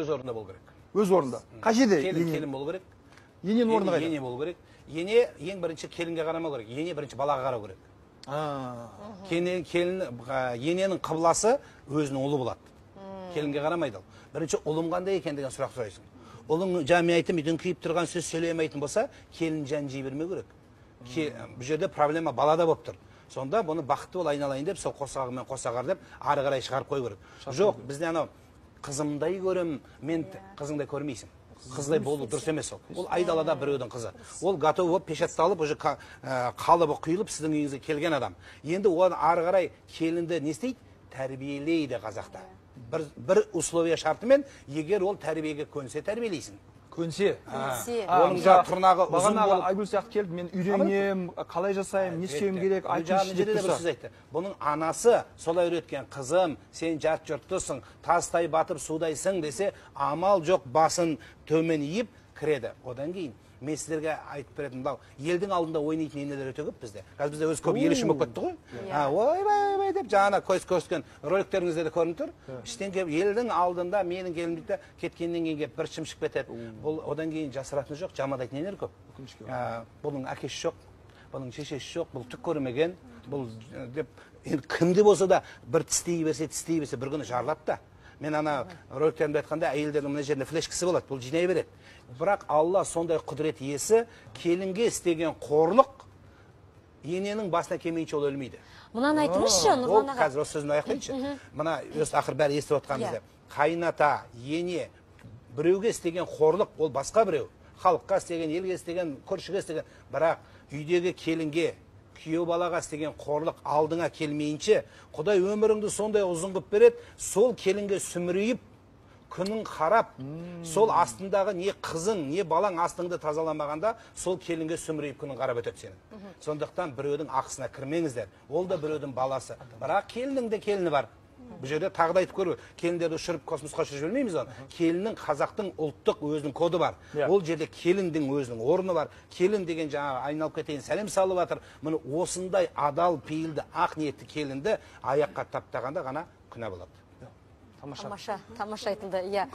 өз орнында болу керек. Өз орнында. Қай жерде? Келін болу керек. Ененің орны қайда? Ене болу керек. Ене ең бірінші келінге қарамау керек. Ене бірінші балаға қарау керек. Ененің қыбласы өзінің ұлы болады. Келінге қарамайды. Бірінші ұлым қандай екен деген сұрақ сұрайсың. Ұлың жаңа мен айттым, үйден киіп тұрған сөз сөйлемейтін болса, келін жан жей бермеу керек. Бұл жерде проблема балада болып тұр. Сонда бұны бақытты бол айналайын деп, сол қосағымен қосағар деп, ары қарай шығарып қой керек. Жоқ, бізде анау қызымдай көрем, мен қызыңдай көрмейсің. Қыздай болу дұрыс емес ол. Ол айдалада біреудің қызы. Ол готов болып пешатталып, уже қалыбы құйылып сіздің үйіңізге келген адам. Енді оны ары қарай келінді не істейді? Тәрбиелейді қазақта. Бір условия шартымен, егер ол тәрбиеге көнсе тәрбиелейсің. Көнсе. Оның тұрнағы ұзын болып. Айгүл сияқты келді, мен үйренем, қалай жасайым, не істеуім керек, айтыңызшы деп тұрса. Бұның анасы солай үйреткен, қызым, сен жат жұрттысың, тастай батып судайсың десе, амал жоқ, басын төмен иіп кіреді. Одан кейін мен сіздерге айтып беретін, елдің алдында ойнайтын енелер өте көп бізде. Қазір бізде өз көп ел ішім болып кетті ғой. Ойбай деп жаңа көрсеткен роликтеріңізде де көрініп тұр. Іштен келіп елдің алдында менің келінім дейді, кеткеннен кейін келіп бір шымшып кетеді. Бұл одан кейін жасыратыны жоқ, жамандайтын енелер көп. Бұның әкесі жоқ, бұның шешесі жоқ, бұл түк көрмеген. Бұл деп кімде болса да бір тістей берсе бір күні жарылады да. Мен ана роликтерімде айтқанда әйелдердің мына жерінде флешкасы болады, бұл жинай береді. Бірақ Алла сондай құдірет иесі, келінге істеген қорлық ененің басына келмейінше ол өлмейді. Мұнан айтыңызшы, Нұрлан аға. Қазір осы сөзін аяқтайыншы. Мына ақыр бәрі естіп отқанымызда. Қайната, ене, біреуге істеген қорлық, ол басқа біреу. Халыққа істеген, елге істеген, көршіге істеген. Бірақ үйдегі келінге, күйеу балаға істеген қорлық алдыңа келмейінше, Құдай өміріңді сондай ұзын қылып береді, сол келінге сүмірейіп, күнің қарап, сол астындағы не қызың, не балаң астыңды тазаламағанда, сол келінге сүмірейіп күнің қарап өтеді сенің. Сондықтан біреудің ақысына кірмеңіздер. Ол да біреудің баласы. Бірақ келіннің де келіні бар. Бұл жерде тағы да айтып көру, келіндерді ұшырып космосқа ұшырып жібермейміз оны. Келіннің қазақтың ұлттық өзінің коды бар. Ол жерде келіндің өзінің орны бар. Келін деген жаңа айналып кетейін сәлем салып жатыр. Міне осындай адал, пейілді, ақ ниетті келінді аяққа таптағанда ғана күнә болады. Тамаша айтылды, иә.